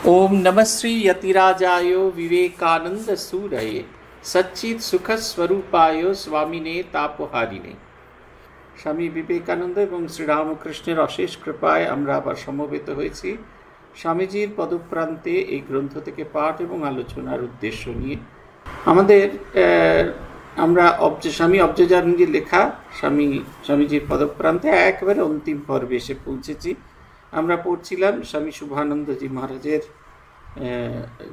ओम नमः श्री यतिराजाय विवेकानंद सूरये सच्चित सुख स्वरूपाय स्वामिने तापहारिणे। স্বামী বিবেকানন্দ এবং শ্রীরামকৃষ্ণের অশেষ কৃপায় আমরা আবার সমবেত হয়েছি স্বামীজির পদপ্রান্তে এই গ্রন্থ থেকে পাঠ এবং আলোচনার উদ্দেশ্য নিয়ে। আমরা স্বামী অবজারণীর লেখা স্বামীজির পদপ্রান্তে একেবারে অন্তিম পর্বে এসে পৌঁছেছি। আমরা পড়ছিলাম স্বামী শুভানন্দজি মহারাজের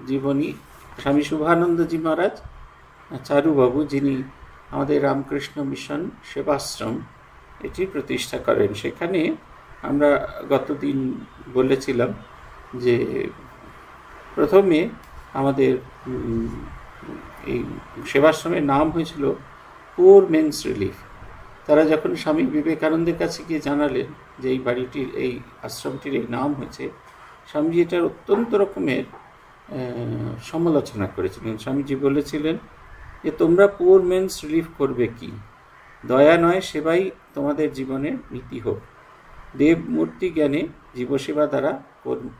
জীবনী। স্বামী শুভানন্দজি মহারাজ চারুবাবু, যিনি আমাদের রামকৃষ্ণ মিশন সেবাশ্রম এটি প্রতিষ্ঠা করেন, সেখানে আমরা গতদিন বলেছিলাম যে প্রথমে আমাদের এই সেবাশ্রমের নাম হয়েছিল পুওর মেন্স রিলিফ। তারা যখন স্বামী বিবেকানন্দের কাছে গিয়ে জানালেন যে এই বাড়িটির, এই আশ্রমটির এই নাম হয়েছে, স্বামীজি এটার অত্যন্ত রকমের সমালোচনা করেছিলেন। স্বামীজি বলেছিলেন যে তোমরা পুওর মেন্স রিলিফ করবে কি? দয়া নয় সেবাই তোমাদের জীবনের নীতি হোক। দেবমূর্তি জ্ঞানে জীবসেবা দ্বারা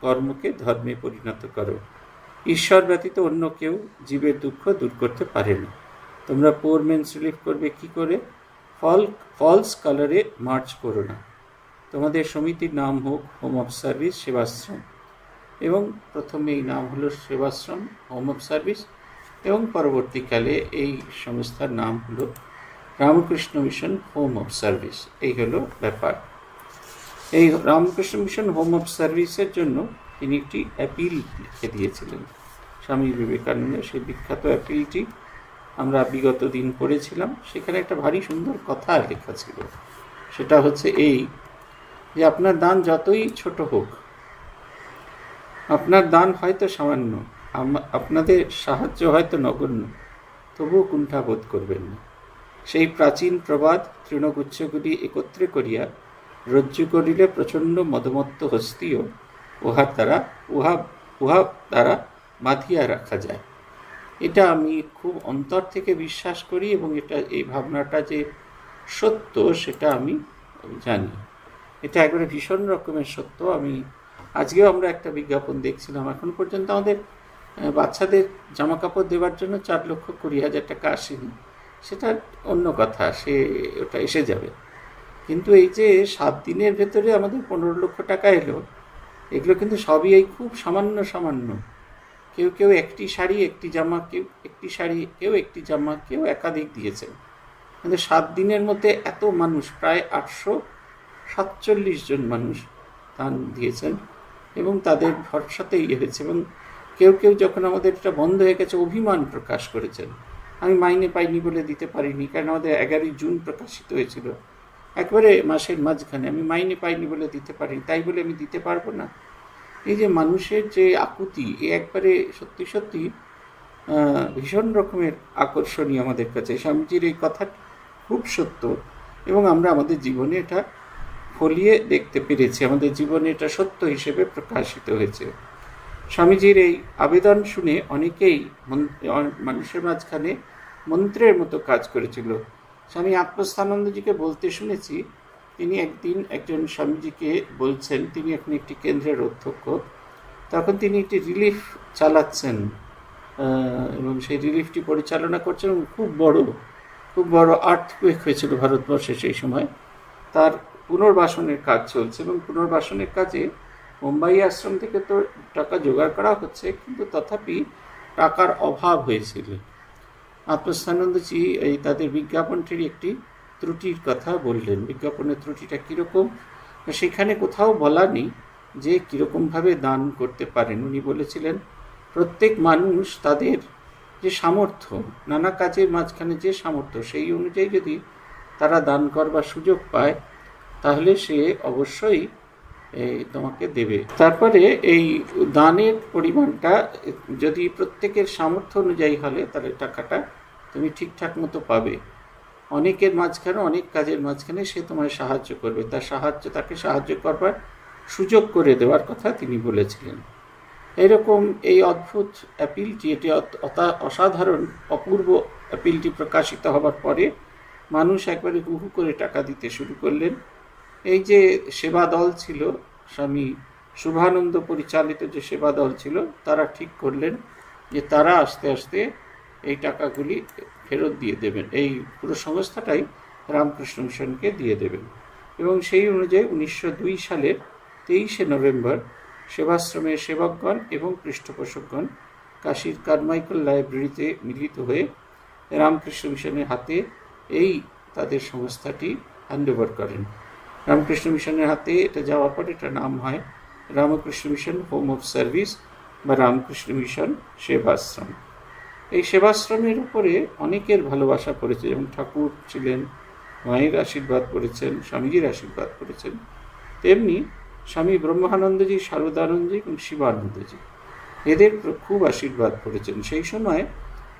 কর্মকে ধর্মে পরিণত করো। ঈশ্বর ব্যতীত অন্য কেউ জীবের দুঃখ দূর করতে পারে না। তোমরা পুওর মেন্স রিলিফ করবে কি করে? ফলস কালারে মার্চ করো না। তোমাদের সমিতির নাম হোক হোম অফ সার্ভিস সেবাশ্রম, এবং প্রথমে এই নাম হলো সেবাশ্রম হোম অফ সার্ভিস, এবং পরবর্তীকালে এই সংস্থার নাম হলো Ramakrishna mission home of service. এই হলো ব্যাপার। এই রামকৃষ্ণ মিশন হোম অফ সার্ভিসের জন্য তিনি একটি অ্যাপিল লিখে দিয়েছিলেন স্বামী বিবেকানন্দের। সেই বিখ্যাত অ্যাপিলটি আমরা বিগত দিন পড়েছিলাম। সেখানে একটা ভারী সুন্দর কথা লেখা ছিল। সেটা হচ্ছে এই যে আপনার দান যতই ছোট হোক, আপনার দান হয়তো সামান্য, আপনাদের সাহায্য হয়তো নগণ্য, তবুও কুণ্ঠা বোধ করবেন না। সেই প্রাচীন প্রবাদ তৃণগুচ্ছগুলি একত্রে করিয়া রজ্জু করিলে প্রচণ্ড মদমত্ত হস্তিও উহা দ্বারা বাঁধিয়া রাখা যায়। এটা আমি খুব অন্তর থেকে বিশ্বাস করি, এবং এই ভাবনাটা যে সত্য সেটা আমি জানি। এটা একবারে ভীষণ রকমের সত্য। আজকেও আমরা একটা বিজ্ঞাপন দেখছিলাম। এখন পর্যন্ত আমাদের বাচ্চাদের জামা কাপড় দেওয়ার জন্য 4,20,000 টাকা আসেনি। সেটা অন্য কথা, ওটা এসে যাবে। কিন্তু এই যে 7 দিনের ভেতরে আমাদের 15 লক্ষ টাকা এলো, এগুলো কিন্তু সবই এই খুব সামান্য সামান্য। কেউ একটি শাড়ি, একটি জামা, কেউ একটি শাড়ি, কেউ একটি জামা, কেউ একাধিক দিয়েছেন। কিন্তু 7 দিনের মধ্যে এত মানুষ, প্রায় 847 জন মানুষ দান দিয়েছেন, এবং তাদের ভরসাতে হয়েছে। এবং কেউ যখন আমাদের এটা বন্ধ হয়ে গেছে অভিমান প্রকাশ করেছেন। আমি মাইনে পাইনি বলে দিতে পারিনি, কারণ আমাদের 11ই জুন প্রকাশিত হয়েছিল, একবারে মাসের মাঝখানে। আমি মাইনে পাইনি বলে দিতে পারিনি, তাই বলে আমি দিতে পারবো না। এই যে মানুষের যে আকুতি, এ একবারে সত্যি সত্যি ভীষণ রকমের আকর্ষণীয় আমাদের কাছে। স্বামীজির এই কথা খুব সত্য, এবং আমরা আমাদের জীবনে এটা ফলিয়ে দেখতে পেরেছি। আমাদের জীবনে এটা সত্য হিসেবে প্রকাশিত হয়েছে। স্বামীজির এই আবেদন শুনে অনেকেই মানুষের মাঝখানে মন্ত্রের মতো কাজ করেছিল। স্বামী আত্মস্থানন্দজিকে বলতে শুনেছি, তিনি একদিন একজন স্বামীজিকে বলছেন, তিনি এখন একটি কেন্দ্রের অধ্যক্ষ, তখন তিনি একটি রিলিফ চালাচ্ছেন, এবং সেই রিলিফটি পরিচালনা করছেন। খুব বড় আর্থকুয়েক হয়েছিল ভারতবর্ষে সেই সময়। তার পুনর্বাসনের কাজ চলছে, এবং পুনর্বাসনের কাজে মুম্বাই আশ্রম থেকে তো টাকা জোগাড় করা হচ্ছে, কিন্তু তথাপি টাকার অভাব হয়েছিল। আত্মস্থানন্দজি এই তাদের বিজ্ঞাপনটির একটি ত্রুটির কথা বললেন। বিজ্ঞাপনের ত্রুটিটা কীরকম, সেখানে কোথাও বলা নেই যে কীরকমভাবে দান করতে পারেন। উনি বলেছিলেন প্রত্যেক মানুষ তাদের যে সামর্থ্য, নানা কাজের মাঝখানে যে সামর্থ্য, সেই অনুযায়ী যদি তারা দান করবার সুযোগ পায়, তাহলে সে অবশ্যই তোমাকে দেবে। তারপরে এই দানের পরিমাণটা যদি প্রত্যেকের সামর্থ্য অনুযায়ী হলে, তাহলে টাকাটা তুমি ঠিকঠাক মতো পাবে। অনেকের মাঝখানে, অনেক কাজের মাঝখানে সে তোমায় সাহায্য করবে, তাকে সাহায্য করবার সুযোগ করে দেওয়ার কথা তিনি বলেছিলেন। এরকম এই অদ্ভুত অ্যাপিলটি, এটি অসাধারণ অপূর্ব অ্যাপিলটি প্রকাশিত হবার পরে মানুষ একবারে হুহু করে টাকা দিতে শুরু করলেন। এই যে সেবা দল ছিল স্বামী শুভানন্দ পরিচালিত যে সেবা দল ছিল তারা ঠিক করলেন যে তারা আস্তে আস্তে এই টাকাগুলি ফেরত দিয়ে দেবেন, এই পুরো সংস্থাটাই রামকৃষ্ণ মিশনকে দিয়ে দেবেন। এবং সেই অনুযায়ী 1902 সালের 23শে নভেম্বর সেবাশ্রমের সেবকগণ এবং পৃষ্ঠপোষকগণ কাশীর কারমাইকেল লাইব্রেরিতে মিলিত হয়ে রামকৃষ্ণ মিশনের হাতে এই তাদের সংস্থাটি হ্যান্ডওভার করেন। রামকৃষ্ণ মিশনের হাতে এটা যাওয়ার পর এটা নাম হয় Ramakrishna mission home of service বা রামকৃষ্ণ মিশন সেবাশ্রম। এই সেবাশ্রমের উপরে অনেকের ভালোবাসা পড়েছে, যেমন ঠাকুর ছিলেন, মায়ের আশীর্বাদ করেছেন, স্বামীজির আশীর্বাদ করেছেন, তেমনি স্বামী ব্রহ্মানন্দজি, শারদানন্দজি এবং শিবানন্দজি এদের খুব আশীর্বাদ করেছেন। সেই সময়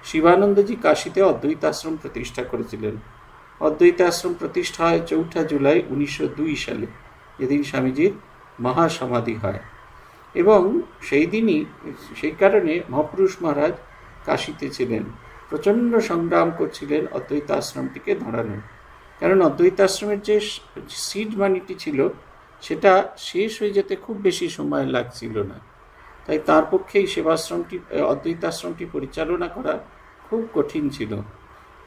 শিবানন্দজি কাশীতে অদ্বৈত আশ্রম প্রতিষ্ঠা করেছিলেন। অদ্বৈত আশ্রম প্রতিষ্ঠা হয় 4 জুলাই 1902 সালে, যেদিন স্বামীজির মহাসমাধি হয়। এবং সেই দিনই সেই কারণে মহাপুরুষ মহারাজ কাশীতে ছিলেন, প্রচণ্ড সংগ্রাম করছিলেন অদ্বৈত আশ্রমটিকে দাঁড়ানো। কারণ অদ্বৈত আশ্রমের যে সিড মানিটি ছিল সেটা শেষ হয়ে যেতে খুব বেশি সময় লাগছিল না, তাই তার পক্ষে এই সেবাশ্রমটি অদ্বৈত আশ্রমটি পরিচালনা করা খুব কঠিন ছিল।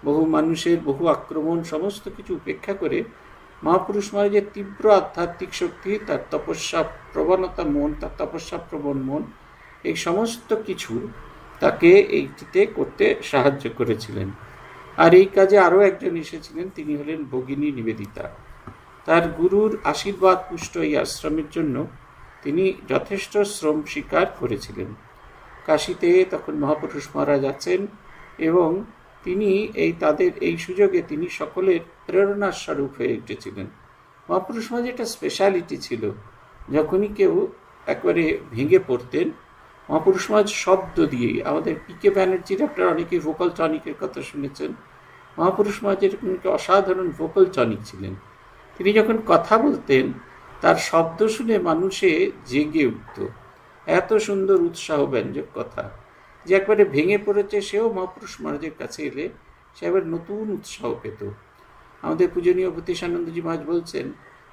বহু মানুষের বহু আক্রমণ সমস্ত কিছু উপেক্ষা করে মহাপুরুষ মহারাজের তীব্র আধ্যাত্মিক শক্তি, তার তপস্যা প্রবণতা মন, তার তপস্যা প্রবণ মন, এই সমস্ত কিছু তাকে এইটিতে করতে সাহায্য করেছিলেন। আর এই কাজে আরও একজন এসেছিলেন, তিনি হলেন ভগিনী নিবেদিতা। তার গুরুর আশীর্বাদ পুষ্ট এই আশ্রমের জন্য তিনি যথেষ্ট শ্রম স্বীকার করেছিলেন। কাশীতে তখন মহাপুরুষ মহারাজ আছেন এবং তিনি তাদের এই সুযোগে তিনি সকলের প্রেরণার স্বরূপ হয়ে উঠেছিলেন। মহাপুরুষ মহারাজ একটা স্পেশালিটি ছিল, যখনই কেউ একবারে ভেঙে পড়তেন মহাপুরুষ মহারাজ শব্দ দিয়ে, আমাদের পিকে ব্যানার্জির আপনারা অনেকে ভোকাল টনিকের কথা শুনেছেন, মহাপুরুষ মহারাজের অসাধারণ ভোকাল টনিক ছিলেন। তিনি যখন কথা বলতেন তার শব্দ শুনে মানুষে জেগে উঠত, এত সুন্দর উৎসাহ ব্যঞ্জক কথা যে একবারে ভেঙে পড়েছে সেও মহাপুরুষ মহারাজের কাছে এলে সে আবার নতুন উৎসাহ পেত। আমাদের পূজনীয় ভূতেশানন্দজি মহারাজ বলছেন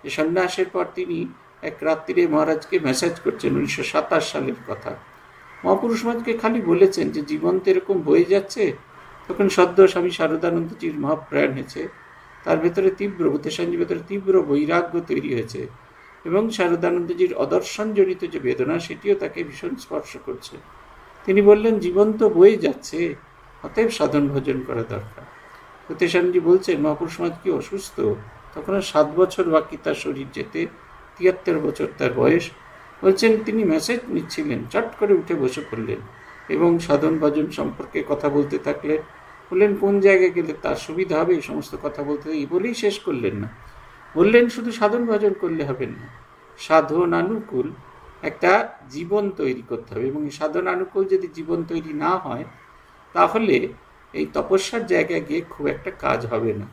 যে সন্ন্যাসের পর তিনি এক রাত্রিরে মহারাজকে মেসেজ করছেন, 1927 সালের কথা। মহাপুরুষ মহারাজকে খালি বলেছেন যে জীবন তো এরকম বয়ে যাচ্ছে, তখন সদ্য স্বামী শারদানন্দজির মহাপ্রয়াণ হয়েছে, তার ভেতরে ভূতেশানন্দজির ভেতরে তীব্র বৈরাগ্য তৈরি হয়েছে এবং শারদানন্দজির অদর্শনজনিত যে বেদনা সেটিও তাকে ভীষণ স্পর্শ করছে। তিনি বললেন জীবন তো বয়ে যাচ্ছে, অতএব সাধন ভজন করা দরকার। ভূতেশানন্দজি বলছেন মহাপুরুষ মহারাজ কি অসুস্থ, তখন 7 বছর বাকি তার শরীর যেতে, 73 বছর তার বয়স। বলছেন তিনি মেসেজ নিচ্ছিলেন, চট করে উঠে বসে পড়লেন এবং সাধন ভজন সম্পর্কে কথা বলতে থাকলেন। বললেন কোন জায়গায় গেলে তার সুবিধা হবে এই সমস্ত কথা বলতে, এই বলেই শেষ করলেন না। বললেন শুধু সাধন ভজন করলে হবে না, সাধনানুকূল একটা জীবন তৈরি করতে হবে, এবং এই সাধনানুকূল যদি জীবন তৈরি না হয় তাহলে এই তপস্যার জায়গায় গিয়ে খুব একটা কাজ হবে না।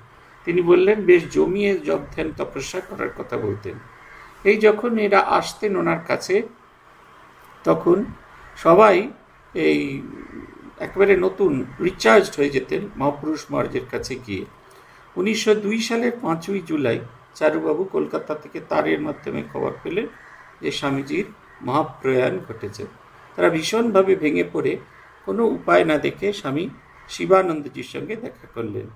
তিনি বললেন বেশ জমিয়ে জপ ধ্যান তপস্যা করার কথা বলতেন। এই যখন এরা আসতেন ওনার কাছে তখন সবাই এই একেবারে নতুন রিচার্জড হয়ে যেতেন মহাপুরুষ মহারাজের কাছে গিয়ে। 1902 সালের 5ই জুলাই চারুবাবু কলকাতা থেকে তারের মাধ্যমে খবর পেলেন যে স্বামীজির মহাপ্রয়াণ ঘটেছে। তারা ভীষণভাবে ভেঙে পড়ে কোনো উপায় না দেখে স্বামী শিবানন্দজির সঙ্গে দেখা করলেন।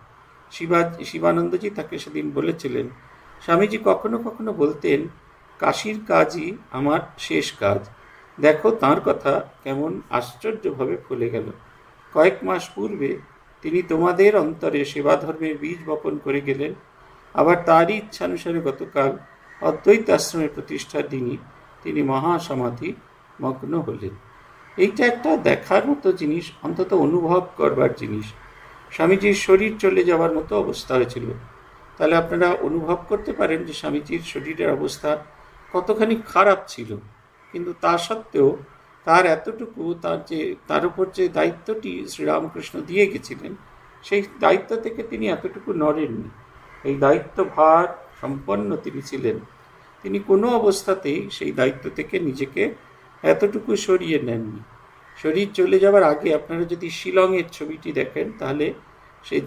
শিবানন্দজি তাকে সেদিন বলেছিলেন, স্বামীজি কখনো কখনো বলতেন কাশীর কাজই আমার শেষ কাজ, দেখো তাঁর কথা কেমন আশ্চর্যভাবে ফলে গেল। কয়েক মাস পূর্বে তিনি তোমাদের অন্তরে সেবা ধর্মের বীজ বপন করে গেলেন, আবার তারই ইচ্ছানুসারে গতকাল অদ্বৈত আশ্রমের প্রতিষ্ঠার দিনই তিনি মহাসমাধি মগ্ন হলেন। এইটা একটা দেখার মতো জিনিস, অন্তত অনুভব করবার জিনিস। স্বামীজির শরীর চলে যাওয়ার মতো অবস্থা হয়েছিল। তাহলে আপনারা অনুভব করতে পারেন যে স্বামীজির শরীরের অবস্থা কতখানি খারাপ ছিল, কিন্তু তা সত্ত্বেও তার এতটুকু তার উপর যে দায়িত্বটি শ্রীরামকৃষ্ণ দিয়ে গেছিলেন সেই দায়িত্ব থেকে তিনি এতটুকু নড়েননি। এই দায়িত্ব ভার সম্পন্ন তিনি ছিলেন। তিনি কোনো অবস্থাতেই সেই দায়িত্ব থেকে নিজেকে এতটুকু সরিয়ে নেননি। শরীর চলে যাওয়ার আগে আপনারা যদি শিলংয়ের ছবিটি দেখেন তাহলে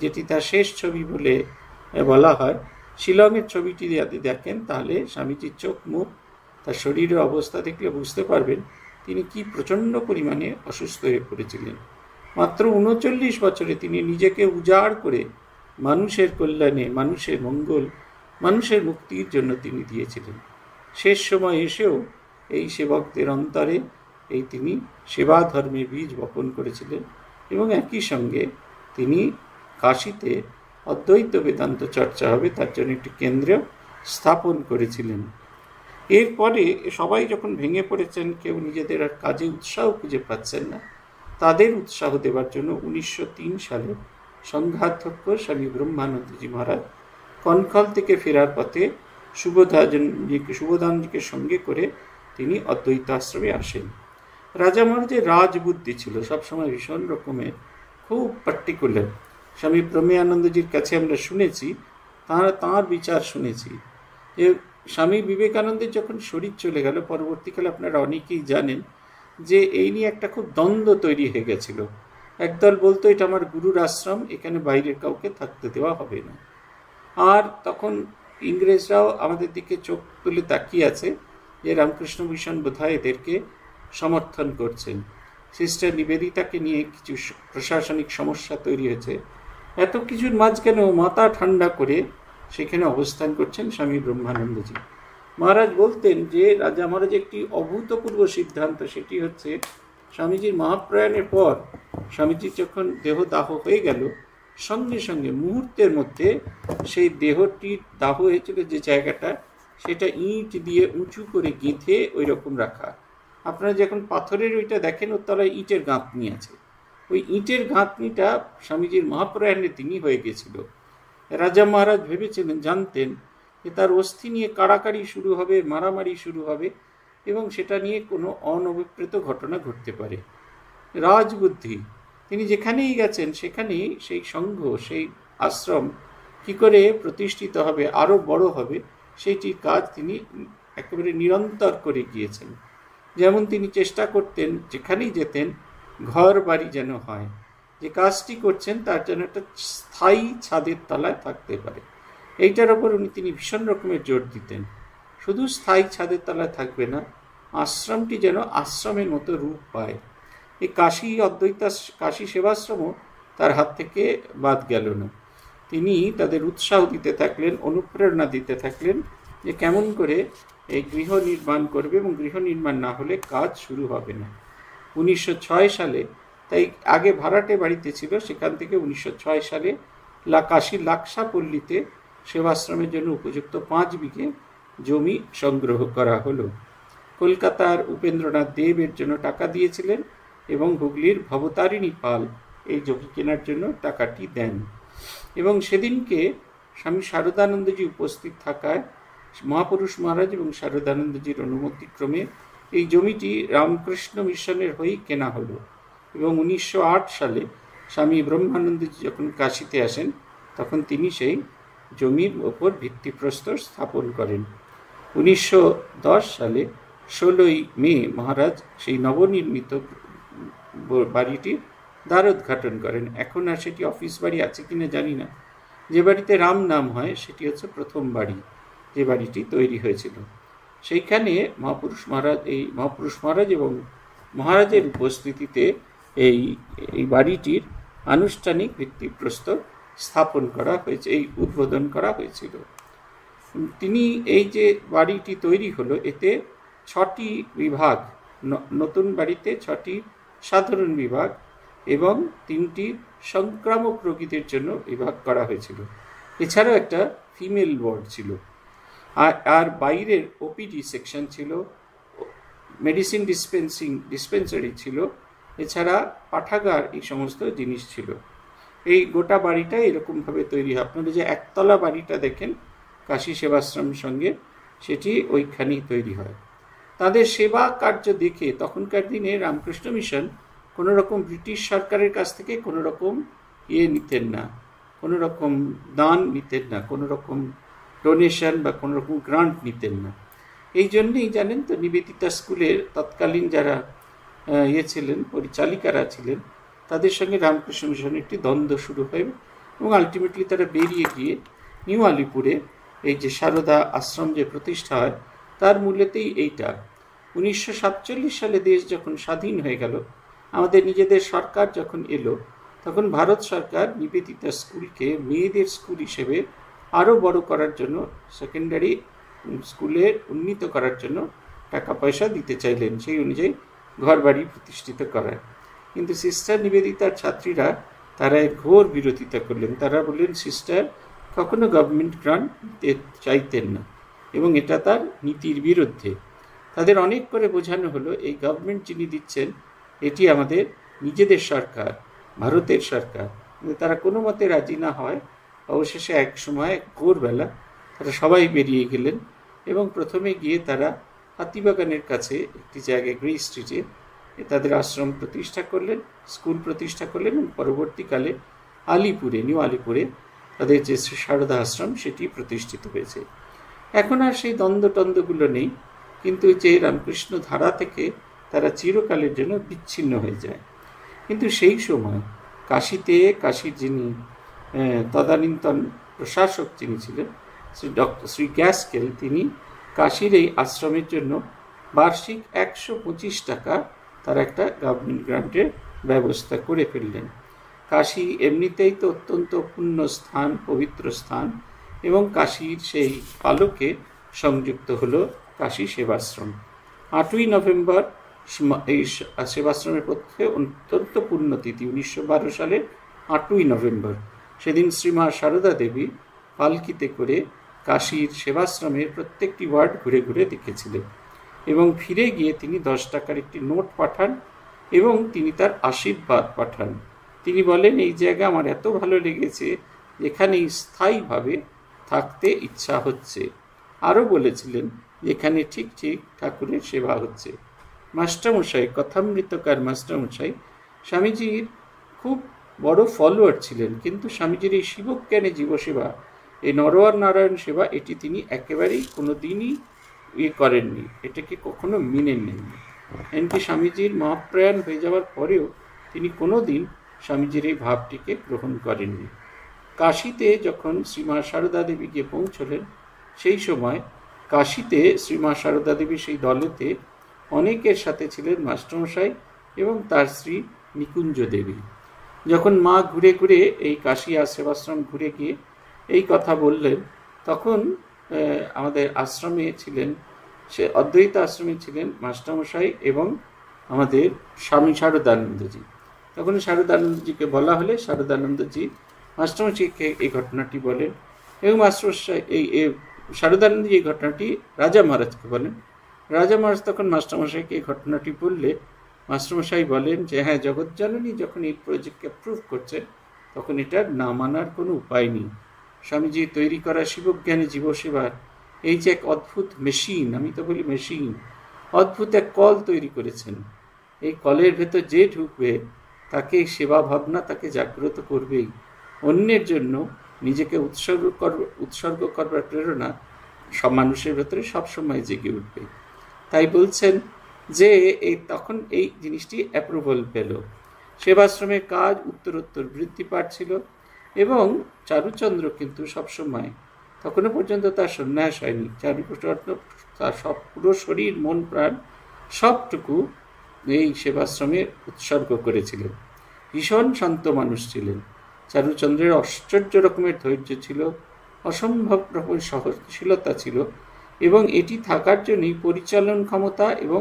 যেটি তার শেষ ছবি বলে বলা হয়, শিলংয়ের ছবিটি যদি দেখেন তাহলে স্বামীজির চোখ মুখ তার শরীরের অবস্থা দেখলে বুঝতে পারবেন তিনি কি প্রচণ্ড পরিমাণে অসুস্থ হয়ে পড়েছিলেন। মাত্র ৩৯ বছরে তিনি নিজেকে উজাড় করে মানুষের কল্যাণে, মানুষের মঙ্গল, মানুষের মুক্তির জন্য তিনি দিয়েছিলেন। শেষ সময় এসেও এই সেবকদের অন্তরে তিনি সেবা ধর্মের বীজ বপন করেছিলেন এবং একই সঙ্গে তিনি কাশীতে অদ্বৈত বেদান্ত চর্চা হবে তার জন্য একটি কেন্দ্র স্থাপন করেছিলেন। এরপরে সবাই যখন ভেঙে পড়েছেন, কেউ নিজেদের আর কাজে উৎসাহ খুঁজে পাচ্ছেন না, তাদের উৎসাহ দেওয়ার জন্য 1903 সালে সংঘাধ্যক্ষ স্বামী ব্রহ্মানন্দজি মহারাজ কনখল থেকে ফেরার পথে সুবোধানজিকে সঙ্গে করে তিনি অদ্বৈত আশ্রমে আসেন। রাজা মহারাজের রাজবুদ্ধি ছিল, সবসময় ভীষণ রকমের, খুব পার্টিকুলার। স্বামী প্রমেয়ানন্দজির কাছে আমরা শুনেছি, তাঁর বিচার শুনেছি যে স্বামী বিবেকানন্দের যখন শরীর চলে গেল, পরবর্তীকালে আপনারা অনেকেই জানেন যে এই নিয়ে একটা খুব দ্বন্দ্ব তৈরি হয়ে গেছিল। একদল বলতো এটা আমার গুরুর আশ্রম, এখানে বাইরের কাউকে থাকতে দেওয়া হবে না। আর তখন ইংরেজরাও আমাদের দিকে চোখ তুলে তাকিয়ে আছে যে রামকৃষ্ণ মিশন বোধহয় এদেরকে সমর্থন করছেন। সিস্টার নিবেদিতাকে নিয়ে কিছু প্রশাসনিক সমস্যা তৈরি হয়েছে। এত কিছুর মাঝখানেও মাথা ঠান্ডা করে সেখানে অবস্থান করছেন স্বামী ব্রহ্মানন্দজি মহারাজ। বলতেন যে রাজা মহারাজ একটি অভূতপূর্ব সিদ্ধান্ত, সেটি হচ্ছে স্বামীজির মহাপ্রয়াণের পর স্বামীজি যখন দেহদাহ হয়ে গেল, সঙ্গে সঙ্গে মুহূর্তের মধ্যে সেই দেহটির দাহ হয়েছিল যে জায়গাটা, সেটা ইট দিয়ে উঁচু করে গেঁথে ওই রকম রাখা। আপনারা যখন পাথরের ওইটা দেখেন, ওর তলায় ইটের গাঁথনি আছে, ওই ইটের গাঁথনিটা স্বামীজির মহাপ্রয়াণের দিনই হয়ে গেছিল। রাজা মহারাজ ভেবেছিলেন, জানতেন যে তার অস্থি নিয়ে কাড়াকাড়ি শুরু হবে, মারামারি শুরু হবে এবং সেটা নিয়ে কোনো অনভিপ্রেত ঘটনা ঘটতে পারে। রাজবুদ্ধি, তিনি যেখানেই গেছেন সেখানেই সেই সংঘ, সেই আশ্রম কি করে প্রতিষ্ঠিত হবে, আরও বড় হবে, সেইটির কাজ তিনি একেবারে নিরন্তর করে গিয়েছেন। যেমন তিনি চেষ্টা করতেন যেখানেই যেতেন ঘর বাড়ি যেন হয়, যে কাজটি করছেন তার যেন একটা স্থায়ী ছাদের তলায় থাকতে পারে, এইটার ওপর তিনি ভীষণ রকমের জোর দিতেন। শুধু স্থায়ী ছাদের তলায় থাকবে না, আশ্রমটি যেন আশ্রমের মতো রূপ পায়। এই কাশী সেবাশ্রমও তার হাত থেকে বাদ গেল না। তিনি তাদের উৎসাহ দিতে থাকলেন, অনুপ্রেরণা দিতে থাকলেন যে কেমন করে এই গৃহ নির্মাণ করবে এবং গৃহ নির্মাণ না হলে কাজ শুরু হবে না। 1906 সালে, তাই আগে ভাড়াটে বাড়িতে ছিল, সেখান থেকে 1906 সালে কাশীর লাকসাপল্লীতে সেবাশ্রমের জন্য উপযুক্ত 5 বিঘে জমি সংগ্রহ করা হলো। কলকাতার উপেন্দ্রনাথ দেব এর জন্য টাকা দিয়েছিলেন এবং হুগলির ভবতারিণী পাল এই জমি কেনার জন্য টাকাটি দেন। এবং সেদিনকে স্বামী শারদানন্দজি উপস্থিত থাকায় মহাপুরুষ মহারাজ এবং শারদানন্দজির অনুমতিক্রমে এই জমিটি রামকৃষ্ণ মিশনের হয়েই কেনা হলো। এবং 1908 সালে স্বামী ব্রহ্মানন্দজি যখন কাশীতে আসেন, তখন তিনি সেই জমির ওপর ভিত্তিপ্রস্তর স্থাপন করেন। 1910 সালে 16ই মে মহারাজ সেই নবনির্মিত বাড়িটির দ্বারোদ্ঘাটন করেন। এখন আর সেটি অফিস বাড়ি আছে কিনা জানি না। যে বাড়িতে রাম নাম হয় সেটি হচ্ছে প্রথম বাড়ি, যে বাড়িটি তৈরি হয়েছিল। সেইখানে মহাপুরুষ মহারাজ এবং মহারাজের উপস্থিতিতে এই বাড়িটির আনুষ্ঠানিক ভিত্তিপ্রস্তর স্থাপন করা হয়েছে, এই উদ্বোধন করা হয়েছিল। তিনি এই যে বাড়িটি তৈরি হলো, এতে 6টি বিভাগ, নতুন বাড়িতে 6টি সাধারণ বিভাগ এবং 3টি সংক্রামক রোগীদের জন্য বিভাগ করা হয়েছিল। এছাড়াও একটা ফিমেল ওয়ার্ড ছিল, আর বাইরের ওপিডি সেকশন ছিল, মেডিসিন ডিসপেন্সারি ছিল, এছাড়া পাঠাগার, এই সমস্ত জিনিস ছিল। এই গোটা বাড়িটা এরকমভাবে তৈরি হয়। আপনারা যে একতলা বাড়িটা দেখেন কাশী সেবাশ্রমের সঙ্গে, সেটি ওইখানেই তৈরি হয়। তাদের সেবা কার্য দেখে তখনকার দিনে রামকৃষ্ণ মিশন কোনো রকম ব্রিটিশ সরকারের কাছ থেকে কোনো রকম নিতেন না, কোনো রকম দান নিতেন না, কোনো রকম ডোনেশন বা কোনো রকম গ্রান্ট নিতেন না। এই জন্যেই জানেন তো, নিবেদিতা স্কুলের তৎকালীন যারা ছিলেন, পরিচালিকারা ছিলেন, তাদের সঙ্গে রামকৃষ্ণ মিশনের একটি দ্বন্দ্ব শুরু হয় এবং আলটিমেটলি তারা বেরিয়ে গিয়ে নিউ আলিপুরে এই যে সারদা আশ্রম যে প্রতিষ্ঠা হয়, তার মূলেতেই এইটা। 1947 সালে দেশ যখন স্বাধীন হয়ে গেল, আমাদের নিজেদের সরকার যখন এলো, তখন ভারত সরকার নিবেদিতা স্কুলকে মেয়েদের স্কুল হিসেবে আরও বড় করার জন্য, সেকেন্ডারি স্কুলে উন্নীত করার জন্য টাকা পয়সা দিতে চাইলেন, সেই অনুযায়ী ঘরবাড়ি প্রতিষ্ঠিত করার। কিন্তু সিস্টার নিবেদিতার ছাত্রীরা তারা এর ঘোর বিরোধিতা করলেন। তারা বললেন সিস্টার কখনো গভর্নমেন্ট গ্রান্ট দিতে চাইতেন না এবং এটা তার নীতির বিরুদ্ধে। তাদের অনেক করে বোঝানো হলো এই গভর্নমেন্ট যিনি দিচ্ছেন এটি আমাদের নিজেদের সরকার, ভারতের সরকার। কিন্তু তারা কোনো মতে রাজি না হয়। অবশেষে এক সময় ভোরবেলা তারা সবাই বেরিয়ে গেলেন এবং প্রথমে গিয়ে তারা হাতিবাগানের কাছে একটি জায়গায় গ্রে স্ট্রিটে তাদের আশ্রম প্রতিষ্ঠা করলেন, স্কুল প্রতিষ্ঠা করলেন এবং পরবর্তীকালে আলিপুরে, নিউ আলিপুরে তাদের যে শ্রী সারদা আশ্রম সেটি প্রতিষ্ঠিত হয়েছে। এখন আর সেই দ্বন্দ্বটন্দ্বগুলো নেই, কিন্তু যে রামকৃষ্ণ ধারা থেকে তারা চিরকালের জন্য বিচ্ছিন্ন হয়ে যায়। কিন্তু সেই সময় কাশীতে, কাশীর যিনি তদানীন্তন প্রশাসক যিনি ছিলেন শ্রী গ্যাসকেল, তিনি কাশীর এই আশ্রমের জন্য বার্ষিক 125 টাকা তার একটা গভর্নমেন্ট গ্রান্টের ব্যবস্থা করে ফেললেন। কাশী এমনিতেই তো অত্যন্ত পুণ্য স্থান, পবিত্র স্থান, এবং কাশীর সেই আলোকে সংযুক্ত হলো কাশী সেবাশ্রম। 8ই নভেম্বর এই সেবাশ্রমের পক্ষে অত্যন্ত পুণ্যতিথি, 1912 সালের 8ই নভেম্বর। সেদিন শ্রীমা সারদা দেবী পালকিতে করে কাশীর সেবাশ্রমের প্রত্যেকটি ওয়ার্ড ঘুরে ঘুরে দেখেছিলেন এবং ফিরে গিয়ে তিনি 10 টাকার একটি নোট পাঠান এবং তিনি তার আশীর্বাদ পাঠান। তিনি বলেন, এই জায়গা আমার এত ভালো লেগেছে, এখানে স্থায়ীভাবে থাকতে ইচ্ছা হচ্ছে। আরও বলেছিলেন, এখানে ঠিক ঠিক ঠাকুরের সেবা হচ্ছে। মাস্টারমশাই, কথামৃতকার মাস্টারমশাই স্বামীজির খুব বড় ফলোয়ার ছিলেন, কিন্তু স্বামীজির এই শিবজ্ঞানে জীবসেবা, এই নরওয়ার নারায়ণ সেবা, এটি তিনি একেবারেই কোনো দিনই করেননি, এটাকে কখনো মেনে নেননি। এমনকি স্বামীজির মহাপ্রয়াণ হয়ে যাওয়ার পরেও তিনি কোনো দিন স্বামীজির এই ভাবটিকে গ্রহণ করেননি। কাশীতে যখন শ্রীমা সারদা দেবী গিয়ে পৌঁছলেন, সেই সময় কাশীতে শ্রীমা সারদা দেবী সেই দলেতে অনেকের সাথে ছিলেন মাস্টারমশাই এবং তার স্ত্রী নিকুঞ্জ দেবী। যখন মা ঘুরে ঘুরে এই কাশী সেবাশ্রম ঘুরে গিয়ে এই কথা বললেন, তখন আমাদের আশ্রমে ছিলেন, সে অদ্বৈত আশ্রমে ছিলেন মাস্টারমশাই এবং আমাদের স্বামী শারদানন্দজি। তখন শারদানন্দজিকে বলা হলে শারদানন্দজি মাস্টারমশাইকে এই ঘটনাটি বলেন এবং মাস্টারমশাই এই শারদানন্দজি এই ঘটনাটি রাজা মহারাজকে বলেন। রাজা মহারাজ তখন মাস্টারমশাইকে এই ঘটনাটি বললে মাস্টারমশাই বলেন যে হ্যাঁ, জগৎজননী যখন এই প্রজেক্টকে অ্যাপ্রুভ করছেন তখন এটার না মানার কোনো উপায় নেই। স্বামীজি তৈরি করা শিবজ্ঞানী জীবসেবার এই যে এক অদ্ভুত মেশিন, আমি তো বলি মেশিন, অদ্ভুত এক কল তৈরি করেছেন। এই কলের ভেতর যে ঢুকবে তাকে সেবা ভাবনা তাকে জাগ্রত করবেই, অন্যের জন্য নিজেকে উৎসর্গ করবার প্রেরণা সব মানুষের ভেতরে সবসময় জেগে উঠবে। তাই বলছেন যে তখন এই জিনিসটি অ্যাপ্রুভাল পেল। সেবাশ্রমের কাজ উত্তরোত্তর বৃদ্ধি পাচ্ছিল এবং চারুচন্দ্র কিন্তু সবসময়, তখনও পর্যন্ত তার সন্ন্যাস হয়নি, চারুচন্দ্র তার সব পুরো শরীর, মন, প্রাণ সবটুকু এই সেবাশ্রমে উৎসর্গ করেছিলেন। ভীষণ শান্ত মানুষ ছিলেন। চারুচন্দ্রের আশ্চর্য রকমের ধৈর্য ছিল, অসম্ভব রকমের সহনশীলতা ছিল এবং এটি থাকার জন্যই পরিচালন ক্ষমতা এবং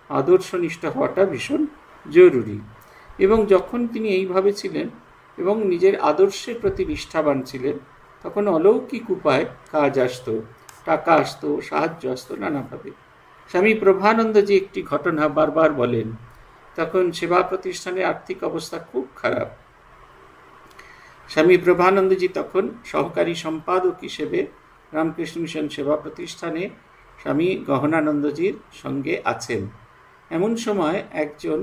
আদর্শনিষ্ঠ হওয়াটা ভীষণ জরুরি। এবং যখন তিনি এইভাবে ছিলেন এবং নিজের আদর্শের প্রতি নিষ্ঠাবান ছিলেন, তখন অলৌকিক উপায় কাজ আসতো, টাকা আসতো, সাহায্য আসতো নানাভাবে। স্বামী প্রভানন্দজি একটি ঘটনা বারবার বলেন। তখন সেবা প্রতিষ্ঠানের আর্থিক অবস্থা খুব খারাপ। স্বামী প্রভানন্দজি তখন সহকারী সম্পাদক হিসেবে রামকৃষ্ণ মিশন সেবা প্রতিষ্ঠানে স্বামী গহনানন্দজির সঙ্গে আছেন। এমন সময় একজন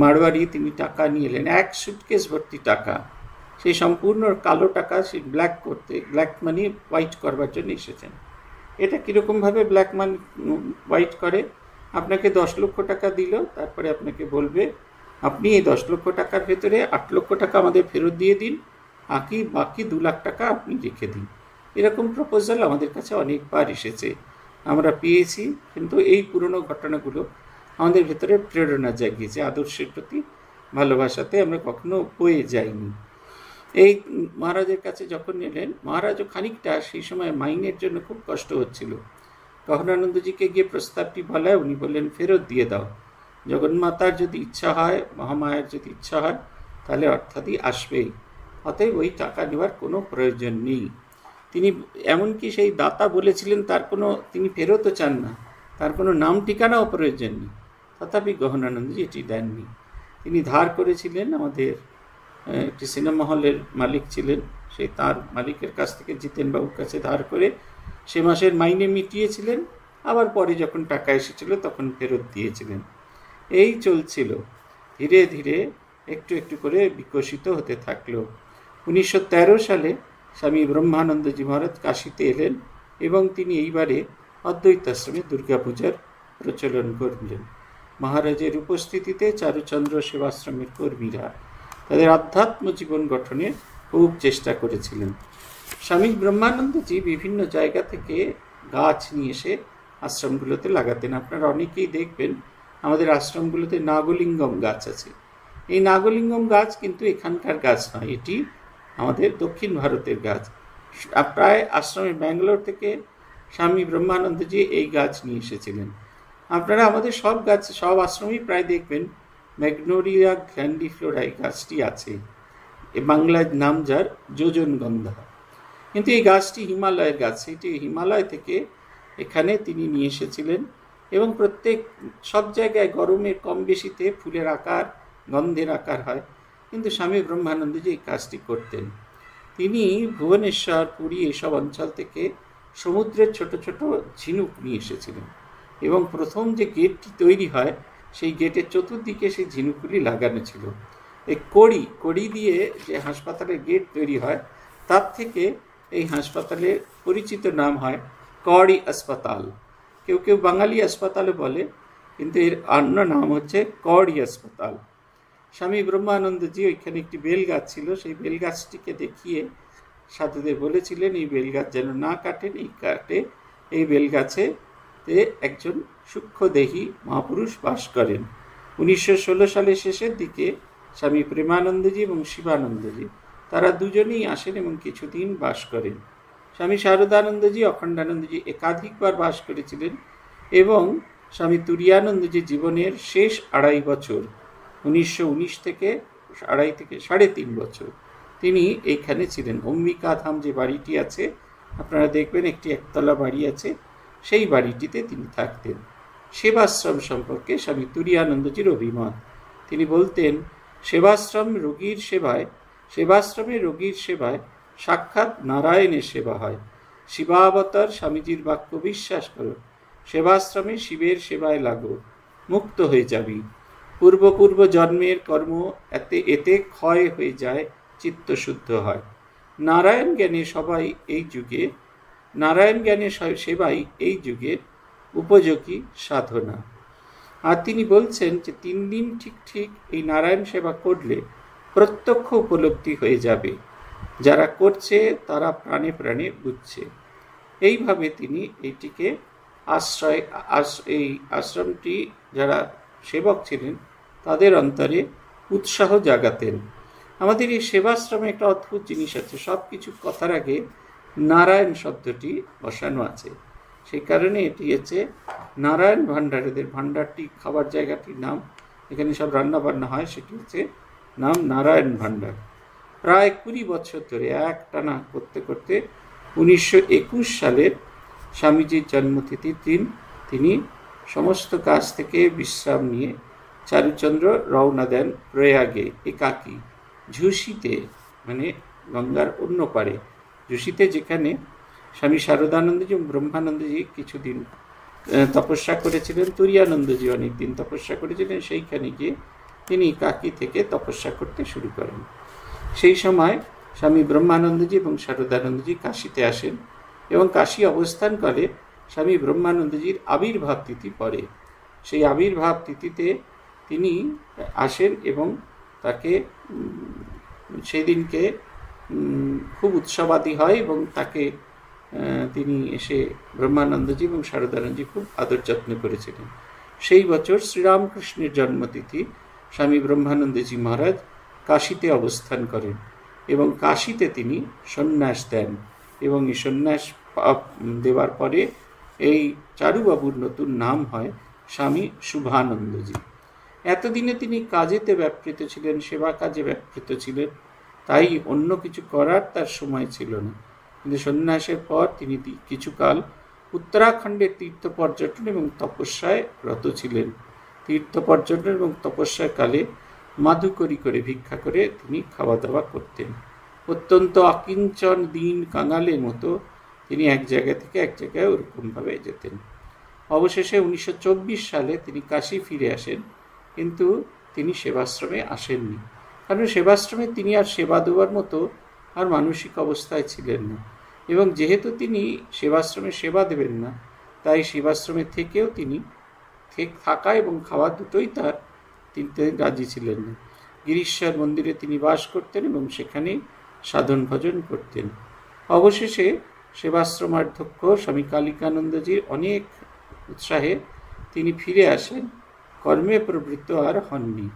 মারোয়ারি তিনি টাকা নিয়ে এলেন, এক সুটকেস ভর্তি টাকা। সেই সম্পূর্ণ কালো টাকা সে ব্ল্যাক মানি হোয়াইট করবার জন্য এসেছেন। এটা কীরকমভাবে ব্ল্যাক মানি হোয়াইট করে? আপনাকে 10 লক্ষ টাকা দিল, তারপরে আপনাকে বলবে আপনি এই 10 লক্ষ টাকার ভেতরে 8 লক্ষ টাকা আমাদের ফেরত দিয়ে দিন, বাকি 2 লাখ টাকা আপনি রেখে দিন। এরকম প্রপোজাল আমাদের কাছে অনেকবার এসেছে, আমরা পেয়েছি, কিন্তু এই পুরনো ঘটনাগুলো আমাদের ভেতরে প্রেরণা জাগিয়েছে, আদর্শের প্রতি ভালোবাসাতে আমরা কখনো বয়ে যাইনি। এই মহারাজের কাছে যখন এলেন, মহারাজও খানিকটা সেই সময় মাইনের জন্য খুব কষ্ট হচ্ছিল। গহনানন্দজিকে গিয়ে প্রস্তাবটি বলায় উনি বললেন, ফেরত দিয়ে দাও, জগন্মাতার যদি ইচ্ছা হয়, মহামায়ার যদি ইচ্ছা হয়, তাহলে অর্থাৎই আসবেই, অতএব ওই টাকা নেওয়ার কোনো প্রয়োজন নেই। তিনি এমনকি সেই দাতা বলেছিলেন তিনি ফেরতও চান না, তার কোনো নাম ঠিকানাও প্রয়োজন নেই, তথাপি গহনানন্দজি এটি দেননি। তিনি ধার করেছিলেন, আমাদের একটি সিনেমা হলের মালিক ছিলেন, সেই তার মালিকের কাছ থেকে জিতেনবাবুর কাছে ধার করে সে মাসের মাইনে মিটিয়েছিলেন, আবার পরে যখন টাকা এসেছিল তখন ফেরত দিয়েছিলেন। এই চলছিল, ধীরে ধীরে একটু একটু করে বিকশিত হতে থাকলো। 1913 সালে স্বামী ব্রহ্মানন্দজি মহারাজ কাশীতে এলেন এবং তিনি এইবারে অদ্বৈতাশ্রমে দুর্গাপূজার প্রচলন করলেন। মহারাজের উপস্থিতিতে চারুচন্দ্র সেবাশ্রমের কর্মীরা তাদের আধ্যাত্ম জীবন গঠনে খুব চেষ্টা করেছিলেন। স্বামী ব্রহ্মানন্দজি বিভিন্ন জায়গা থেকে গাছ নিয়ে এসে আশ্রমগুলোতে লাগাতেন। আপনারা অনেকেই দেখবেন আমাদের আশ্রমগুলোতে নাগলিঙ্গম গাছ আছে। এই নাগলিঙ্গম গাছ কিন্তু এখানকার গাছ নয়, এটি আমাদের দক্ষিণ ভারতের গাছ। প্রায় আশ্রমে ব্যাঙ্গালোর থেকে স্বামী ব্রহ্মানন্দজি এই গাছ নিয়ে এসেছিলেন। আপনারা আমাদের সব আশ্রমেই প্রায় দেখবেন ম্যাগনোলিয়া গ্র্যান্ডিফ্লোরা এই গাছটি আছে, এ বাংলায় নাম যার যোজনগন্ধা। কিন্তু এই গাছটি হিমালয়ের গাছ, এটি হিমালয় থেকে এখানে তিনি নিয়ে এসেছিলেন এবং সব জায়গায় গরমের কম বেশিতে ফুলের আকার, গন্ধের আকার হয়, কিন্তু স্বামী ব্রহ্মানন্দজি এই কাজটি করতেন। তিনি ভুবনেশ্বর, পুরী এসব অঞ্চল থেকে সমুদ্রের ছোট ছোট ঝিনুক নিয়ে এসেছিলেন এবং প্রথম যে গেটটি তৈরি হয় সেই গেটের চতুর্দিকে সেই ঝিনুকগুলি লাগানো ছিল। এই কড়ি দিয়ে যে হাসপাতালের গেট তৈরি হয়, তার থেকে এই হাসপাতালের পরিচিত নাম হয় কড়ি হাসপাতাল। কেউ কেউ বাঙালি হাসপাতালও বলে, কিন্তু এর অন্য নাম হচ্ছে কড়ি হাসপাতাল। স্বামী ব্রহ্মানন্দজি ওইখানে একটি বেল গাছ ছিল, সেই বেল গাছটিকে দেখিয়ে সাধুদের বলেছিলেন এই বেল গাছ যেন না কাটেন। এই বেল গাছে একজন সূক্ষ্মদেহী মহাপুরুষ বাস করেন। 1916 সালের শেষের দিকে স্বামী প্রেমানন্দজি এবং শিবানন্দজি তারা দুজনেই আসেন এবং কিছুদিন বাস করেন। স্বামী শারদানন্দজি, অখণ্ডানন্দজি একাধিকবার বাস করেছিলেন এবং স্বামী তুরীয়ানন্দজি জীবনের শেষ 2.5 বছর, 1919 থেকে 3.5 বছর তিনি এইখানে ছিলেন। অম্বিকা ধাম যে বাড়িটি আছে, আপনারা দেখবেন একটি একতলা বাড়ি আছে, সেই বাড়িটিতে তিনি থাকতেন। সেবাশ্রম সম্পর্কে স্বামী তুরীয়ানন্দজির অভিমত, তিনি বলতেন, সেবাশ্রমে রোগীর সেবায় সাক্ষাৎ নারায়ণের সেবা হয়। শিবাবতার স্বামীজির বাক্য বিশ্বাস করো, সেবাশ্রমে শিবের সেবায় লাগো, মুক্ত হয়ে যাবি। পূর্ব জন্মের কর্ম এতে ক্ষয় হয়ে যায়, চিত্ত শুদ্ধ হয়। নারায়ণ জ্ঞানের সেবাই এই যুগের উপযোগী সাধনা। আর তিনি বলছেন যে 3 দিন ঠিক এই নারায়ণ সেবা করলে প্রত্যক্ষ উপলব্ধি হয়ে যাবে, যারা করছে তারা প্রাণে প্রাণে বুঝছে। এইভাবে তিনি এইটিকে এই আশ্রমটি যারা সেবক ছিলেন তাদের অন্তরে উৎসাহ জাগাতেন। আমাদের এই সেবাশ্রমে একটা অদ্ভুত জিনিস আছে, সব কিছু কথার আগে নারায়ণ শব্দটি বসানো আছে, সেই কারণে এটি হচ্ছে নারায়ণ ভাণ্ডার। এদের ভাণ্ডারটি খাবার জায়গাটির নাম, এখানে সব রান্না বান্না হয়, সেটি হচ্ছে নাম নারায়ণ ভাণ্ডার। প্রায় 20 বছর ধরে একটানা করতে করতে 1921 সালের স্বামীজির জন্মতিথির দিন তিনি সমস্ত কাজ থেকে বিশ্রাম নিয়ে চারুচন্দ্র রওনা দেন প্রয়াগে, একাকী ঝুঁসিতে, মানে গঙ্গার অন্য পারে ঝুঁসিতে, যেখানে স্বামী শারদানন্দজি এবং ব্রহ্মানন্দজি কিছুদিন তপস্যা করেছিলেন, তুরীয়ানন্দজি অনেকদিন তপস্যা করেছিলেন। সেইখানে গিয়ে তিনি একাকী থেকে তপস্যা করতে শুরু করেন। সেই সময় স্বামী ব্রহ্মানন্দজি এবং শারদানন্দজি কাশীতে আসেন এবং কাশী অবস্থান করে স্বামী ব্রহ্মানন্দজির আবির্ভাব তিথি পড়ে। সেই আবির্ভাব তিথিতে তিনি আসেন এবং তাকে সেই দিনকে খুব উৎসবাদী হয় এবং তাকে তিনি এসে ব্রহ্মানন্দজি এবং শারদানন্দজি খুব আদর যত্ন করেছিলেন। সেই বছর শ্রীরামকৃষ্ণের জন্মতিথি স্বামী ব্রহ্মানন্দজি মহারাজ কাশীতে অবস্থান করেন এবং কাশীতে তিনি সন্ন্যাস দেন এবং এই সন্ন্যাস দেওয়ার পরে এই চারুবাবুর নতুন নাম হয় স্বামী শুভানন্দজি। এতদিনে তিনি কাজেতে ব্যাপৃত ছিলেন, সেবা কাজে ব্যাপৃত ছিলেন, তাই অন্য কিছু করার তার সময় ছিল না। কিন্তু সন্ন্যাসের পর তিনি কিছুকাল উত্তরাখণ্ডের তীর্থ পর্যটন এবং তপস্যায় রত ছিলেন। তীর্থ পর্যটন এবং তপস্যার কালে মাধুকরী করে ভিক্ষা করে তিনি খাওয়া দাওয়া করতেন। অত্যন্ত অকিঞ্চন দিন কাঙালের মতো তিনি এক জায়গা থেকে এক জায়গায় ওরকমভাবে যেতেন। অবশেষে 1924 সালে তিনি কাশী ফিরে আসেন, কিন্তু তিনি সেবাশ্রমে আসেননি, কারণ সেবাশ্রমে তিনি আর সেবা দেওয়ার মতো আর মানসিক অবস্থায় ছিলেন না। এবং যেহেতু তিনি সেবাশ্রমে সেবা দেবেন না, তাই সেবাশ্রমে থেকেও তিনি থাকা এবং খাওয়া দুটোই তিনি রাজি ছিলেন না। গিরিশ্বর মন্দিরে তিনি বাস করতেন এবং সেখানেই সাধন ভজন করতেন। অবশেষে সেবাশ্রমাধ্যক্ষ স্বামী কালিকানন্দজির অনেক উৎসাহে তিনি ফিরে আসেন, কর্মে প্রবৃত্ত আর হননি।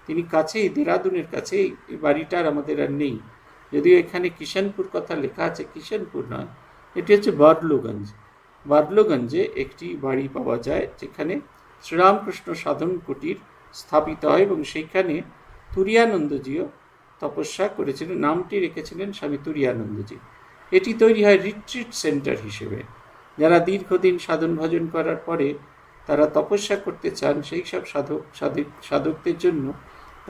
তিনি কাছেই, দেরাদুনের কাছেই, এই বাড়িটার আমাদের আর নেই, যদিও এখানে কিষানপুর কথা লেখা আছে, কিষানপুর নয়, এটি হচ্ছে বার্লোগঞ্জ। বার্লোগঞ্জে একটি বাড়ি পাওয়া যায় যেখানে শ্রীরামকৃষ্ণ সাধন কুটির স্থাপিত হয় এবং সেইখানে তুরিয়ানন্দজিও তপস্যা করেছিলেন। নামটি রেখেছিলেন স্বামী তুরিয়ানন্দজি। এটি তৈরি হয় রিট্রিট সেন্টার হিসেবে। যারা দীর্ঘদিন সাধন ভজন করার পরে তারা তপস্যা করতে চান, সেই সব সাধকদের জন্য,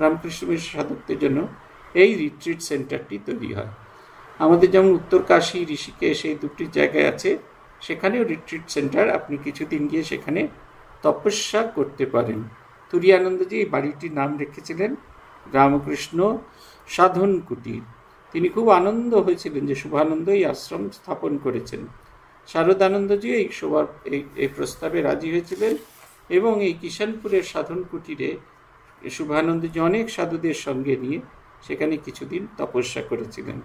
রামকৃষ্ণ মিশন সাধকদের জন্য এই রিট্রিট সেন্টারটি তৈরি হয়। আমাদের যেমন উত্তরকাশী, ঋষিকেশ, এই দুটি জায়গায় আছে, সেখানেও রিট্রিট সেন্টার, আপনি কিছুদিন গিয়ে সেখানে তপস্যা করতে পারেন। তুরিয়ানন্দজি এই বাড়িটির নাম রেখেছিলেন রামকৃষ্ণ সাধন কুটির। তিনি খুব আনন্দ হয়েছিলেন যে শুভানন্দ এই আশ্রম স্থাপন করেছেন। শারদানন্দজি এই প্রস্তাবে রাজি হয়েছিলেন এবং এই কিষানপুরের সাধন কুটিরে শুভানন্দজি অনেক সাধুদের সঙ্গে নিয়ে সেখানে কিছুদিন তপস্যা করেছিলেন।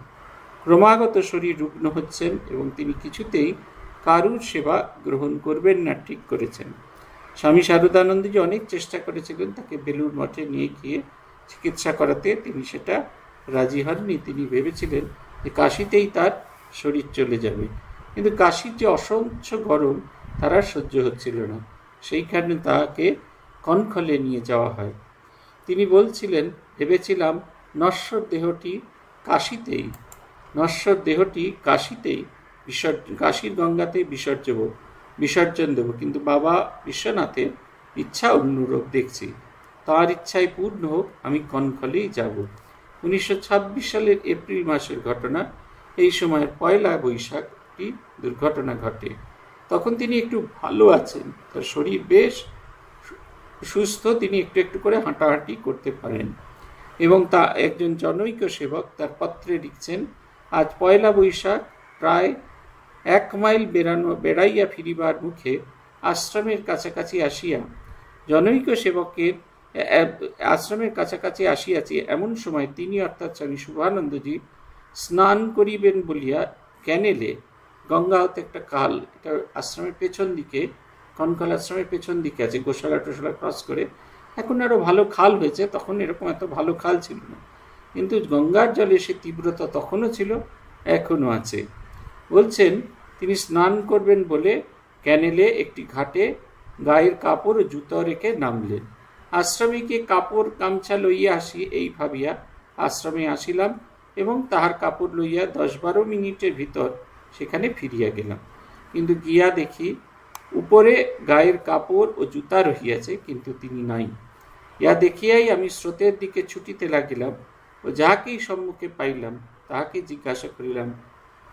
ক্রমাগত শরীর রুগ্ন হচ্ছেন এবং তিনি কিছুতেই কারুর সেবা গ্রহণ করবেন না ঠিক করেছেন। স্বামী শারদানন্দজি অনেক চেষ্টা করেছিলেন তাকে বেলুড় মঠে নিয়ে গিয়ে চিকিৎসা করাতে, তিনি সেটা রাজি হননি। তিনি ভেবেছিলেন যে কাশীতেই তার শরীর চলে যাবে, কিন্তু কাশীর যে অসহ্য গরম তার আর সহ্য হচ্ছিল না। সেইখানে তাকে কনখলে নিয়ে যাওয়া হয়। তিনি বলছিলেন, ভেবেছিলাম নশ্বর দেহটি কাশীতেই কাশীর গঙ্গাতেই বিসর্জন দেব, কিন্তু বাবা বিশ্বনাথের ইচ্ছা অন্যরূপ দেখছি। তার ইচ্ছাই পূর্ণ হোক, আমি কনখলেই যাব। 1926 সালের এপ্রিল মাসের ঘটনা। এই সময়ের 1 বৈশাখটি দুর্ঘটনা ঘটে। তখন তিনি একটু ভালো আছেন, তার শরীর বেশ সুস্থ, তিনি একটু একটু করে হাঁটাহাঁটি করতে পারেন এবং তা একজন জনৈক সেবক তার পত্রে লিখছেন, আজ 1 বৈশাখ প্রায় 1 মাইল বেড়াইয়া ফিরিবার মুখে আশ্রমের কাছাকাছি আসিয়া জনৈক সেবকের আশ্রমের কাছাকাছি আসিয়াছি, এমন সময় তিনি অর্থাৎ স্বামী শুভানন্দজি স্নান করিবেন বলিয়া ক্যানেলে, গঙ্গা হতে একটা খাল, এটা আশ্রমের পেছন দিকে, কনকল আশ্রমের পেছন দিকে আছে, গোশালা টোশালা ক্রস করে। এখন আরও ভালো খাল হয়েছে, তখন এরকম এত ভালো খাল ছিল না, কিন্তু গঙ্গার জলে সে তীব্রতা তখনও ছিল, এখনও আছে। বলছেন তিনি স্নান করবেন বলে ক্যানেলে একটি ঘাটে গায়ের কাপড় ও জুতো রেখে নামলেন। আশ্রমে গিয়ে কাপড় গামছা লইয়া আসি এই ভাবিয়া আশ্রমে আসিলাম এবং তাহার কাপড় লইয়া 10-12 মিনিটের ভিতর সেখানে ফিরিয়া গেলাম, কিন্তু গিয়া দেখি উপরে গায়ের কাপড় ও জুতা রহিয়াছে, কিন্তু তিনি নাই। ইয়া দেখিয়াই আমি স্রোতের দিকে ছুটিতে লাগিলাম ও যাহাকেই সম্মুখে পাইলাম তাহাকে জিজ্ঞাসা করিলাম,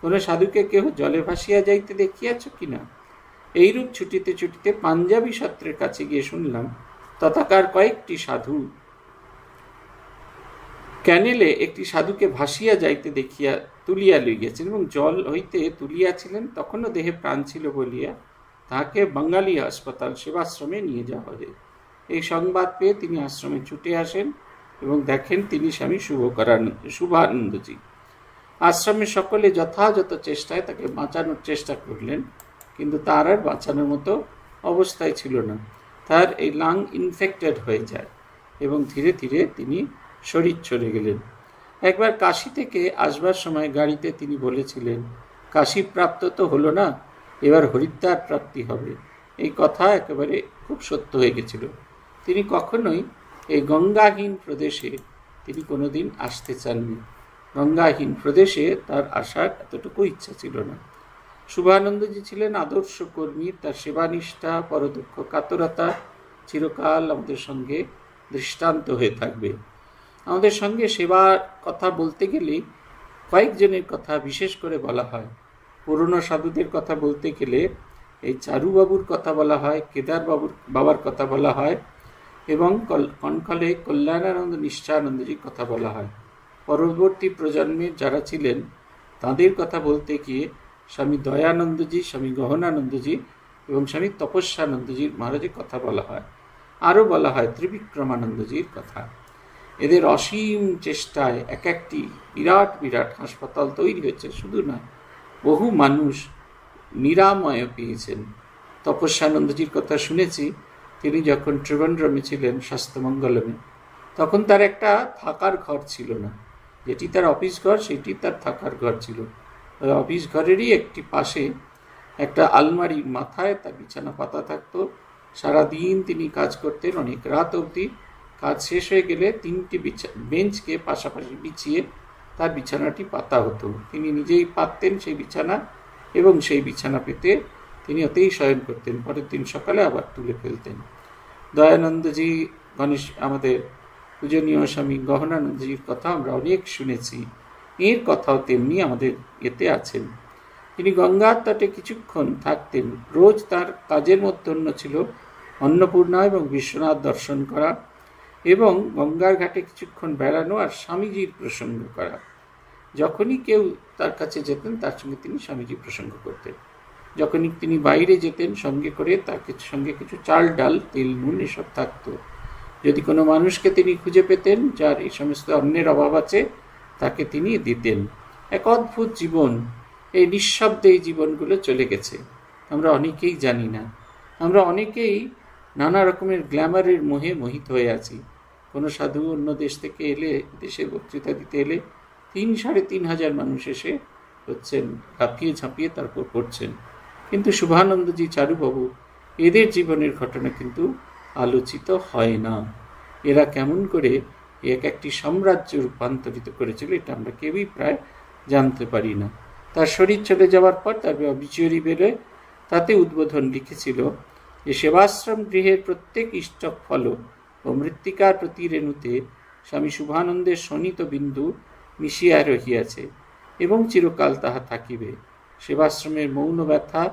কোন সাধুকে কেহ জলে ভাসিয়া যাইতে দেখিয়াছ কিনা? এইরূপ ছুটিতে ছুটিতে পাঞ্জাবি সত্রের কাছে গিয়ে শুনলাম তথাকার কয়েকটি সাধু ক্যানেলে একটি সাধুকে ভাসিয়া যাইতে দেখিয়া তুলিয়া লইয়াছেন এবং জল হইতে তুলিয়াছিলেন, তখনও দেহে প্রাণ ছিল বলিয়া তাহাকে বাঙালি হাসপাতাল সেবাশ্রমে নিয়ে যাওয়া হয়। এই সংবাদ পেয়ে তিনি আশ্রমে ছুটে আসেন এবং দেখেন তিনি স্বামী শুভানন্দজি। আশ্রমের সকলে যথাযথ চেষ্টায় তাকে বাঁচানোর চেষ্টা করলেন, কিন্তু তার আর বাঁচানোর মতো অবস্থায় ছিল না। তার এই লাং ইনফেক্টেড হয়ে যায় এবং ধীরে ধীরে তিনি শরীর চলে গেলেন। একবার কাশী থেকে আসবার সময় গাড়িতে তিনি বলেছিলেন, কাশী প্রাপ্ত তো হলো না, এবার হরিদ্বার প্রাপ্তি হবে। এই কথা একেবারে খুব সত্য হয়ে গেছিল। তিনি কখনোই এই গঙ্গাহীন প্রদেশে তিনি কোনোদিন আসতে চাননি। গঙ্গাহীন প্রদেশে তার আসার এতটুকু ইচ্ছা ছিল না। শুভানন্দজি ছিলেন আদর্শ কর্মী, তার সেবানিষ্ঠা, পরদক্ষ কাতরতা চিরকাল আমাদের সঙ্গে দৃষ্টান্ত হয়ে থাকবে। আমাদের সঙ্গে সেবার কথা বলতে গেলে কয়েকজনের কথা বিশেষ করে বলা হয়। পুরনো সাধুদের কথা বলতে গেলে এই চারুবাবুর কথা বলা হয়, কেদার বাবার কথা বলা হয় এবং কনকলে কল্যাণানন্দ নিশ্চয়ানন্দজির কথা বলা হয়। পরবর্তী প্রজন্মের যারা ছিলেন তাদের কথা বলতে গিয়ে স্বামী দয়ানন্দজি, স্বামী গহনানন্দজি এবং স্বামী তপস্যানন্দজির মহারাজের কথা বলা হয়। আরও বলা হয় ত্রিবিক্রমানন্দজির কথা। এদের অসীম চেষ্টায় এক একটি বিরাট বিরাট হাসপাতাল তৈরি হয়েছে, শুধু না, বহু মানুষ নিরাময় পেয়েছেন। তপস্যানন্দজির কথা শুনেছি, তিনি যখন ত্রিবেন্দ্রমে ছিলেন স্বাস্থ্যমঙ্গলমে, তখন তার একটা থাকার ঘর ছিল না। যেটি তার অফিস ঘর সেটি তার থাকার ঘর ছিল। অফিস ঘরেরই একটি পাশে একটা আলমারির মাথায় তার বিছানা পাতা থাকতো। সারাদিন তিনি কাজ করতেন, অনেক রাত অবধি। কাজ শেষ হয়ে গেলে 3টি বেঞ্চকে পাশাপাশি বিছিয়ে তার বিছানাটি পাতা হতো। তিনি নিজেই পাততেন সেই বিছানা এবং সেই বিছানা পেতে তিনি ওতেই শয়ন করতেন। পরের দিন সকালে আবার তুলে ফেলতেন। দয়ানন্দজি, আমাদের পূজনীয় স্বামী গহনানন্দজির কথা আমরা অনেক শুনেছি। এর কথাও তেমনি আমাদের এতে আছেন। তিনি গঙ্গার তটে কিছুক্ষণ থাকতেন। রোজ তার কাজের মধ্যে অন্য ছিল অন্নপূর্ণা এবং বিশ্বনাথ দর্শন করা এবং গঙ্গার ঘাটে কিছুক্ষণ বেড়ানো আর স্বামীজির প্রসঙ্গ করা। যখনই কেউ তার কাছে যেতেন তার সঙ্গে তিনি স্বামীজি প্রসঙ্গ করতেন। যখনই তিনি বাইরে যেতেন সঙ্গে করে তার সঙ্গে কিছু চাল ডাল তেল নুন এসব থাকতো। যদি কোনো মানুষকে তিনি খুঁজে পেতেন যার এই সমস্ত অন্নের অভাব আছে, তাকে তিনি দিতেন। এক অদ্ভুত জীবন, এই নিঃশব্দে এই জীবনগুলো চলে গেছে, আমরা অনেকেই জানি না। আমরা অনেকেই নানা রকমের গ্ল্যামারের মোহে মোহিত হয়ে আছি। কোনো সাধু অন্য দেশ থেকে এলে, দেশে বক্তৃতা দিতে এলে 3,500 মানুষ এসে হচ্ছেন ঝাঁপিয়ে ঝাঁপিয়ে তারপর পড়ছেন, কিন্তু শুভানন্দজি, চারুবাবু, এদের জীবনের ঘটনা কিন্তু আলোচিত হয় না। এরা কেমন করে এক একটি সাম্রাজ্য রূপান্তরিত করেছিল এটা আমরা কেউই প্রায় জানতে পারি না। তার শরীর চলে যাওয়ার পর তার অবিচুয়ারি বেরোয়, তাতে উদ্বোধন লিখেছিল যে সেবাশ্রম গৃহের প্রত্যেক ইষ্টক ফল ও মৃত্তিকার প্রতি রেণুতে স্বামী শুভানন্দের শোণিত বিন্দু মিশিয়া রহিয়াছে এবং চিরকাল তাহা থাকিবে। সেবাশ্রমের মৌন ব্যথা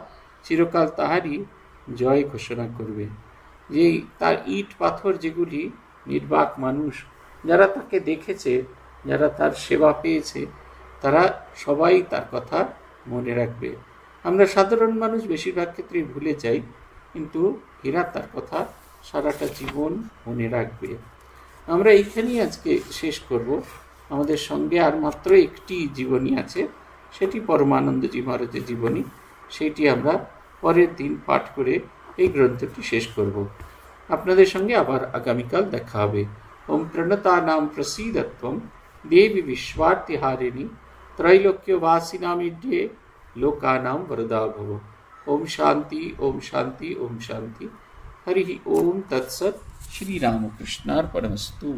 চিরকাল তাহারই জয় ঘোষণা করবে। যেই তার ইট পাথর যেগুলি নির্বাক মানুষ যারা তাকে দেখেছে, যারা তার সেবা পেয়েছে, তারা সবাই তার কথা মনে রাখবে। আমরা সাধারণ মানুষ বেশিরভাগ ক্ষেত্রেই ভুলে যাই, কিন্তু এরা তার কথা সারাটা জীবন মনে রাখবে। আমরা এইখানেই আজকে শেষ করব। আমাদের সঙ্গে আর মাত্র একটি জীবনী আছে, সেটি পরমানন্দজি মহারাজের জীবনী। সেইটি আমরা পরের দিন পাঠ করে এই গ্রন্থটি শেষ করব। আপনাদের সঙ্গে আবার আগামীকাল দেখা হবে। ওম প্রণতানাম প্রসীদত্বম দেবী বিশ্বার্তিহারিণী त्रैलोक्यवासिनामिड्ये लोकानां वरदा भव। ओम शांति ओम शांति ओम शांति। हरि ओम तत्सत्। श्री रामकृष्णार्पणमस्तु।